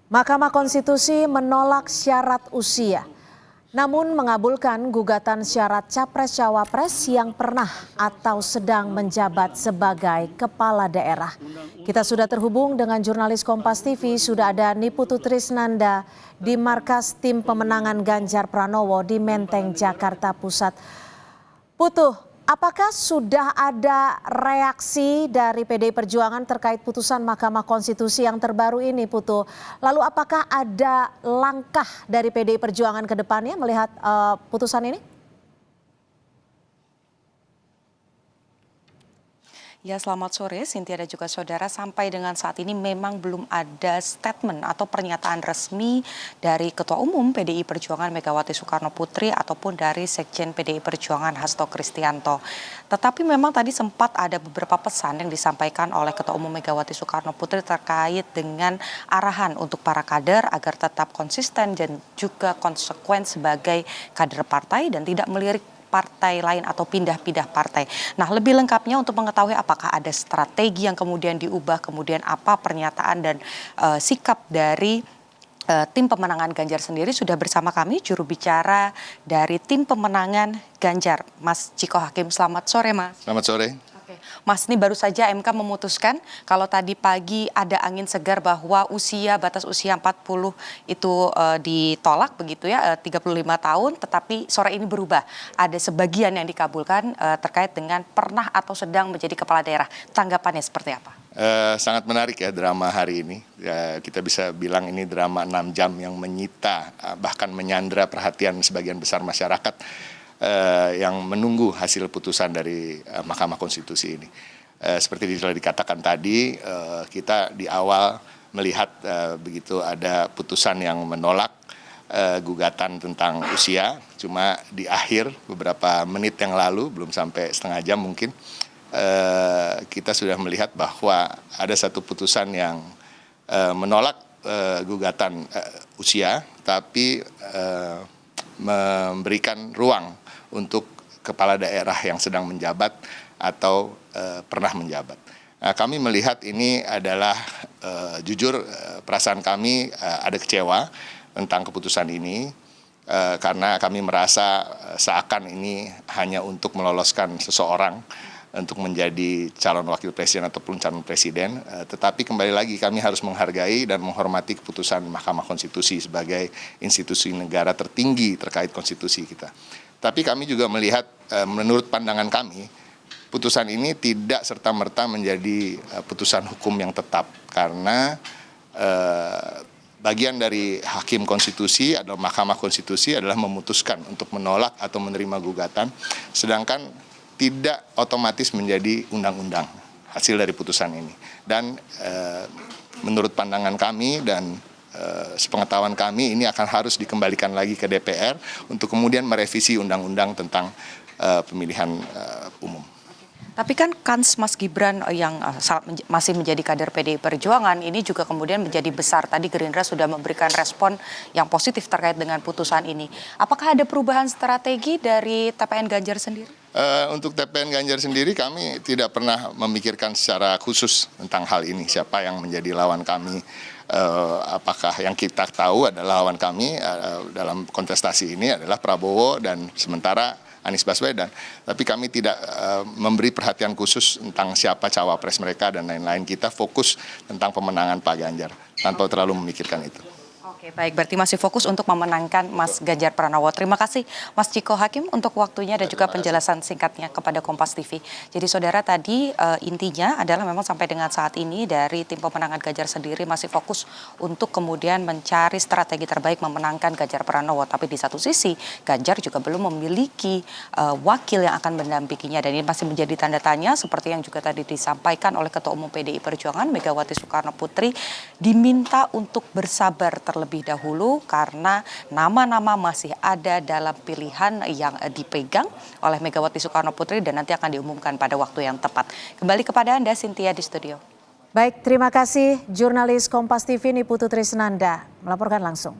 Mahkamah Konstitusi menolak syarat usia, namun mengabulkan gugatan syarat capres-cawapres yang pernah atau sedang menjabat sebagai kepala daerah. Kita sudah terhubung dengan jurnalis Kompas TV, sudah ada Niputu Trisnanda di markas tim pemenangan Ganjar Pranowo di Menteng, Jakarta Pusat. Putu, apakah sudah ada reaksi dari PDI Perjuangan terkait putusan Mahkamah Konstitusi yang terbaru ini, Putu? Lalu apakah ada langkah dari PDI Perjuangan ke depannya melihat putusan ini? Ya, selamat sore Cynthia dan juga saudara. Sampai dengan saat ini memang belum ada statement atau pernyataan resmi dari Ketua Umum PDI Perjuangan Megawati Soekarno Putri ataupun dari Sekjen PDI Perjuangan Hasto Kristianto. Tetapi memang tadi sempat ada beberapa pesan yang disampaikan oleh Ketua Umum Megawati Soekarno Putri terkait dengan arahan untuk para kader agar tetap konsisten dan juga konsekuen sebagai kader partai dan tidak melirik partai lain atau pindah-pindah partai. Nah, lebih lengkapnya untuk mengetahui apakah ada strategi yang kemudian diubah, kemudian apa pernyataan dan sikap dari tim pemenangan Ganjar sendiri, sudah bersama kami juru bicara dari tim pemenangan Ganjar, Mas Ciko Hakim. Selamat sore, Mas. Selamat sore. Mas, ini baru saja MK memutuskan kalau tadi pagi ada angin segar bahwa batas usia 40 itu ditolak begitu ya, 35 tahun, tetapi sore ini berubah. Ada sebagian yang dikabulkan terkait dengan pernah atau sedang menjadi kepala daerah. Tanggapannya seperti apa? Sangat menarik ya drama hari ini. Kita bisa bilang ini drama 6 jam yang menyita bahkan menyandra perhatian sebagian besar masyarakat yang menunggu hasil putusan dari Mahkamah Konstitusi ini. Seperti telah dikatakan tadi, kita di awal melihat begitu ada putusan yang menolak gugatan tentang usia, cuma di akhir beberapa menit yang lalu, belum sampai setengah jam mungkin, kita sudah melihat bahwa ada satu putusan yang menolak gugatan usia, tapi memberikan ruang untuk kepala daerah yang sedang menjabat atau pernah menjabat. Nah, kami melihat ini adalah jujur perasaan kami ada kecewa tentang keputusan ini karena kami merasa seakan ini hanya untuk meloloskan seseorang untuk menjadi calon wakil presiden ataupun calon presiden, tetapi kembali lagi kami harus menghargai dan menghormati keputusan Mahkamah Konstitusi sebagai institusi negara tertinggi terkait konstitusi kita. Tapi kami juga melihat, menurut pandangan kami, putusan ini tidak serta-merta menjadi putusan hukum yang tetap, karena bagian dari hakim konstitusi atau Mahkamah Konstitusi adalah memutuskan untuk menolak atau menerima gugatan, sedangkan tidak otomatis menjadi undang-undang hasil dari putusan ini. Dan menurut pandangan kami dan sepengetahuan kami, ini akan harus dikembalikan lagi ke DPR untuk kemudian merevisi undang-undang tentang pemilihan umum. Tapi kan kans Mas Gibran yang masih menjadi kader PDI Perjuangan ini juga kemudian menjadi besar. Tadi Gerindra sudah memberikan respon yang positif terkait dengan putusan ini. Apakah ada perubahan strategi dari TPN Ganjar sendiri? Untuk TPN Ganjar sendiri kami tidak pernah memikirkan secara khusus tentang hal ini. Siapa yang menjadi lawan kami, apakah yang kita tahu adalah lawan kami dalam kontestasi ini adalah Prabowo dan sementara Anies Baswedan, tapi kami tidak memberi perhatian khusus tentang siapa cawapres mereka dan lain-lain. Kita fokus tentang pemenangan Pak Ganjar tanpa terlalu memikirkan itu. Oke, baik, berarti masih fokus untuk memenangkan Mas Ganjar Pranowo. Terima kasih Mas Ciko Hakim untuk waktunya dan juga penjelasan singkatnya kepada Kompas TV. Jadi saudara, tadi intinya adalah memang sampai dengan saat ini dari tim pemenangan Ganjar sendiri masih fokus untuk kemudian mencari strategi terbaik memenangkan Ganjar Pranowo. Tapi di satu sisi Ganjar juga belum memiliki wakil yang akan mendampinginya, dan ini masih menjadi tanda tanya seperti yang juga tadi disampaikan oleh Ketua Umum PDI Perjuangan Megawati Soekarno Putri, diminta untuk bersabar terlebih dahulu karena nama-nama masih ada dalam pilihan yang dipegang oleh Megawati Soekarno Putri dan nanti akan diumumkan pada waktu yang tepat. Kembali kepada Anda, Cynthia, di studio. Baik, terima kasih jurnalis Kompas TV Niputu Trisnanda melaporkan langsung.